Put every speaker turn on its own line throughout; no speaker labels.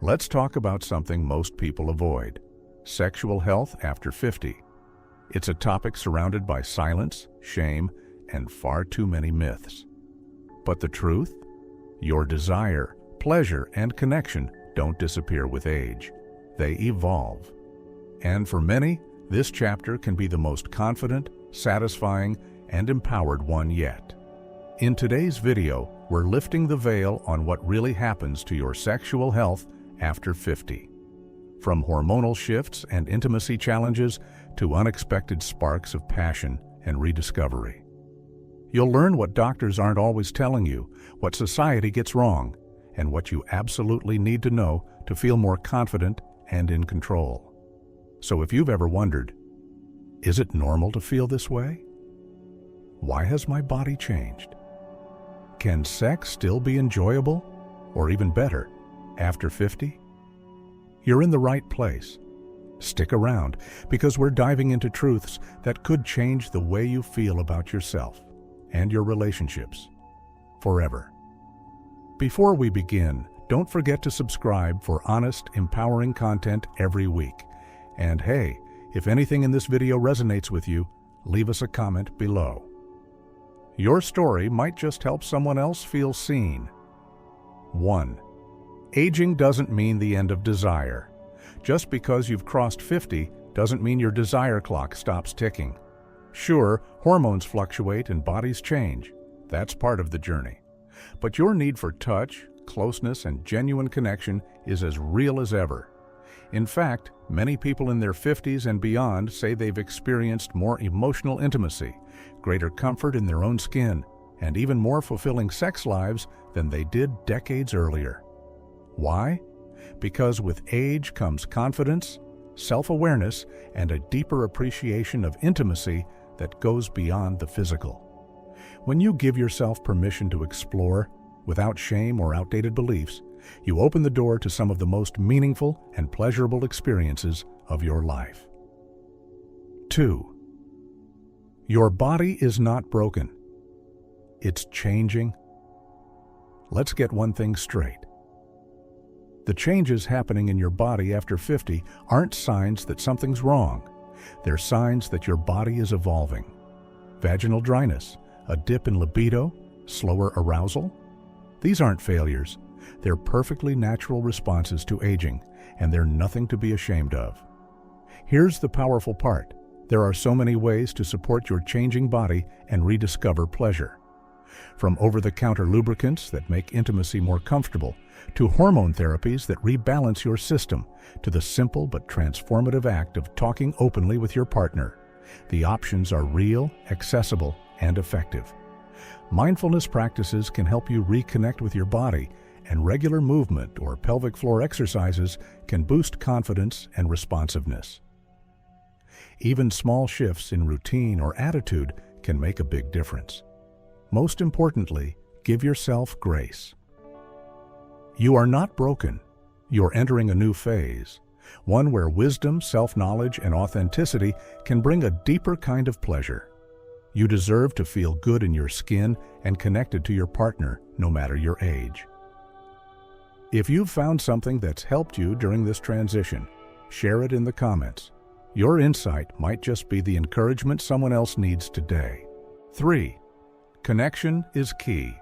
Let's talk about something most people avoid: sexual health after 50. It's a topic surrounded by silence, shame, and far too many myths. But the truth? Your desire, pleasure, and connection don't disappear with age. They evolve. And for many, this chapter can be the most confident, satisfying, and empowered one yet. In today's video, we're lifting the veil on what really happens to your sexual health after 50. From hormonal shifts and intimacy challenges to unexpected sparks of passion and rediscovery. You'll learn what doctors aren't always telling you, what society gets wrong, and what you absolutely need to know to feel more confident and in control. So if you've ever wondered, is it normal to feel this way? Why has my body changed? Can sex still be enjoyable, or even better, after 50? You're in the right place. Stick around, because we're diving into truths that could change the way you feel about yourself and your relationships forever. Before we begin, don't forget to subscribe for honest, empowering content every week. And hey, if anything in this video resonates with you, leave us a comment below. Your story might just help someone else feel seen. 1. Aging doesn't mean the end of desire. Just because you've crossed 50 doesn't mean your desire clock stops ticking. Sure, hormones fluctuate and bodies change. That's part of the journey. But your need for touch, closeness, and genuine connection is as real as ever. In fact, many people in their 50s and beyond say they've experienced more emotional intimacy, greater comfort in their own skin, and even more fulfilling sex lives than they did decades earlier. Why? Because with age comes confidence, self-awareness, and a deeper appreciation of intimacy that goes beyond the physical. When you give yourself permission to explore, without shame or outdated beliefs, you open the door to some of the most meaningful and pleasurable experiences of your life. 2. Your body is not broken. It's changing. Let's get one thing straight. The changes happening in your body after 50 aren't signs that something's wrong. They're signs that your body is evolving. Vaginal dryness, a dip in libido, slower arousal. These aren't failures. They're perfectly natural responses to aging, and they're nothing to be ashamed of. Here's the powerful part. There are so many ways to support your changing body and rediscover pleasure. From over-the-counter lubricants that make intimacy more comfortable, to hormone therapies that rebalance your system, to the simple but transformative act of talking openly with your partner. The options are real, accessible, and effective. Mindfulness practices can help you reconnect with your body, and regular movement or pelvic floor exercises can boost confidence and responsiveness. Even small shifts in routine or attitude can make a big difference. Most importantly, give yourself grace. You are not broken. You're entering a new phase, one where wisdom, self-knowledge, and authenticity can bring a deeper kind of pleasure. You deserve to feel good in your skin and connected to your partner, no matter your age. If you've found something that's helped you during this transition, share it in the comments. Your insight might just be the encouragement someone else needs today. 3. Connection is key.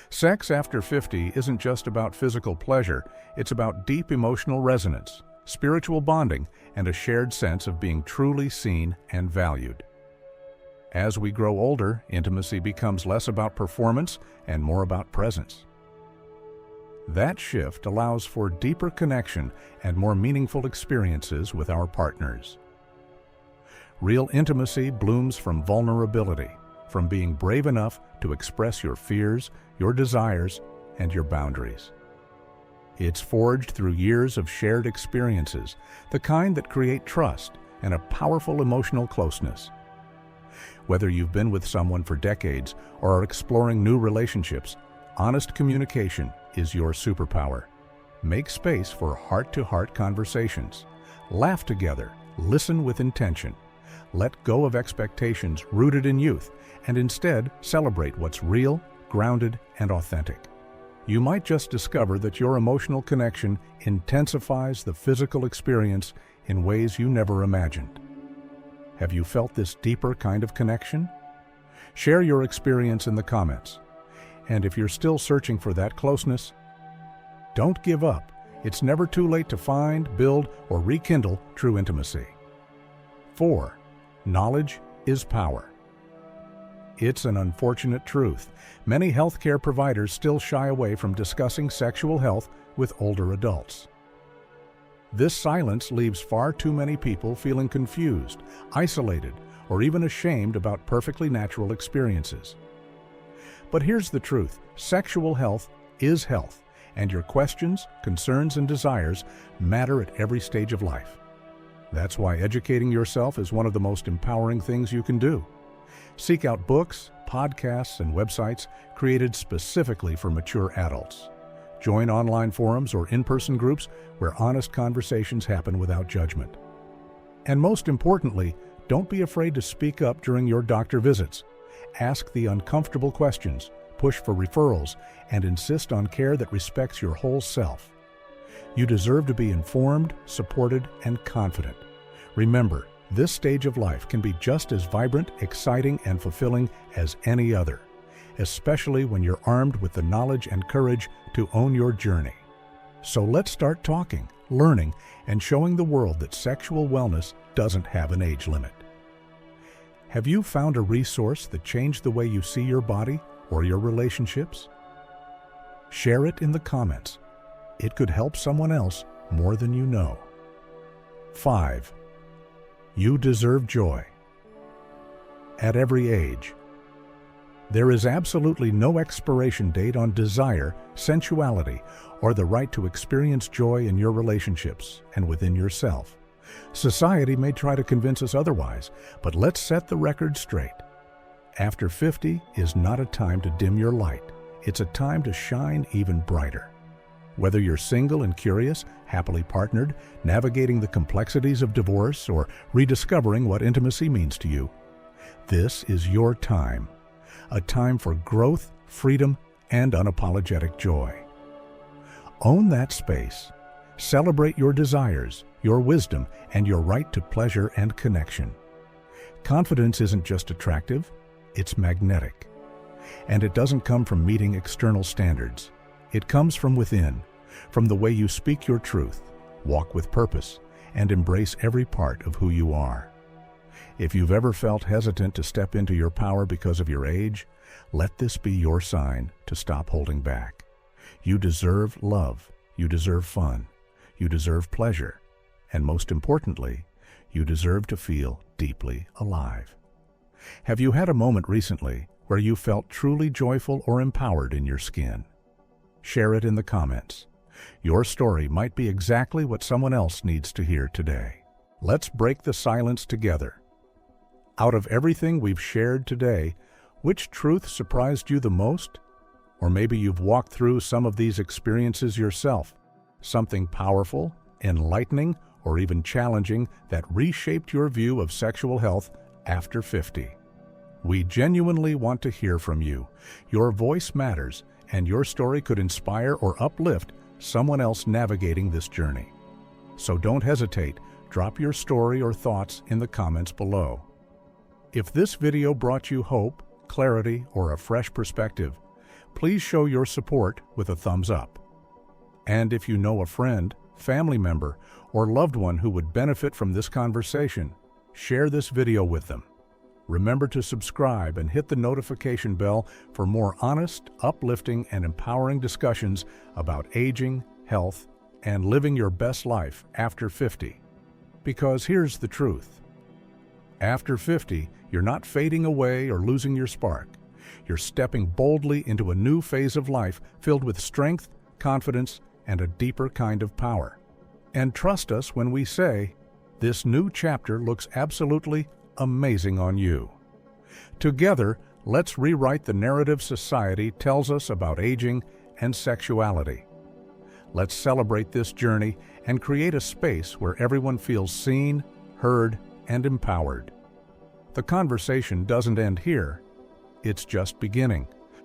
Sex after 50 isn't just about physical pleasure, it's about deep emotional resonance, spiritual bonding, and a shared sense of being truly seen and valued. As we grow older, intimacy becomes less about performance and more about presence. That shift allows for deeper connection and more meaningful experiences with our partners. Real intimacy blooms from vulnerability, from being brave enough to express your fears, your desires, and your boundaries. It's forged through years of shared experiences, the kind that create trust and a powerful emotional closeness. Whether you've been with someone for decades or are exploring new relationships, honest communication is your superpower. Make space for heart-to-heart conversations. Laugh together, listen with intention. Let go of expectations rooted in youth, and instead celebrate what's real, grounded, and authentic. You might just discover that your emotional connection intensifies the physical experience in ways you never imagined. Have you felt this deeper kind of connection? Share your experience in the comments. And if you're still searching for that closeness, don't give up. It's never too late to find, build, or rekindle true intimacy. 4. Knowledge is power. It's an unfortunate truth. Many healthcare providers still shy away from discussing sexual health with older adults. This silence leaves far too many people feeling confused, isolated, or even ashamed about perfectly natural experiences. But here's the truth: sexual health is health, and your questions, concerns, and desires matter at every stage of life. That's why educating yourself is one of the most empowering things you can do. Seek out books, podcasts, and websites created specifically for mature adults. Join online forums or in-person groups where honest conversations happen without judgment. And most importantly, don't be afraid to speak up during your doctor visits. Ask the uncomfortable questions, push for referrals, and insist on care that respects your whole self. You deserve to be informed, supported, and confident. Remember, this stage of life can be just as vibrant, exciting, and fulfilling as any other, especially when you're armed with the knowledge and courage to own your journey. So let's start talking, learning, and showing the world that sexual wellness doesn't have an age limit. Have you found a resource that changed the way you see your body or your relationships? Share it in the comments. It could help someone else more than you know. 5. You deserve joy. At every age. There is absolutely no expiration date on desire, sensuality, or the right to experience joy in your relationships and within yourself. Society may try to convince us otherwise, but let's set the record straight. After 50 is not a time to dim your light. It's a time to shine even brighter. Whether you're single and curious, happily partnered, navigating the complexities of divorce, or rediscovering what intimacy means to you, this is your time. A time for growth, freedom, and unapologetic joy. Own that space. Celebrate your desires, your wisdom, and your right to pleasure and connection. Confidence isn't just attractive, it's magnetic. And it doesn't come from meeting external standards. It comes from within, from the way you speak your truth, walk with purpose, and embrace every part of who you are. If you've ever felt hesitant to step into your power because of your age, let this be your sign to stop holding back. You deserve love, you deserve fun, you deserve pleasure, and most importantly, you deserve to feel deeply alive. Have you had a moment recently where you felt truly joyful or empowered in your skin? Share it in the comments. Your story might be exactly what someone else needs to hear today. Let's break the silence together. Out of everything we've shared today, which truth surprised you the most? Or maybe you've walked through some of these experiences yourself, something powerful, enlightening, or even challenging that reshaped your view of sexual health after 50. We genuinely want to hear from you. Your voice matters, and your story could inspire or uplift someone else navigating this journey. So don't hesitate, drop your story or thoughts in the comments below. If this video brought you hope, clarity, or a fresh perspective, please show your support with a thumbs up. And if you know a friend, family member, or loved one who would benefit from this conversation, share this video with them. Remember to subscribe and hit the notification bell for more honest, uplifting, and empowering discussions about aging, health, and living your best life after 50. Because here's the truth. After 50, you're not fading away or losing your spark. You're stepping boldly into a new phase of life filled with strength, confidence, and a deeper kind of power. And trust us when we say, this new chapter looks absolutely amazing on you. Together, let's rewrite the narrative society tells us about aging and sexuality. Let's celebrate this journey and create a space where everyone feels seen, heard, and empowered. The conversation doesn't end here. It's just beginning.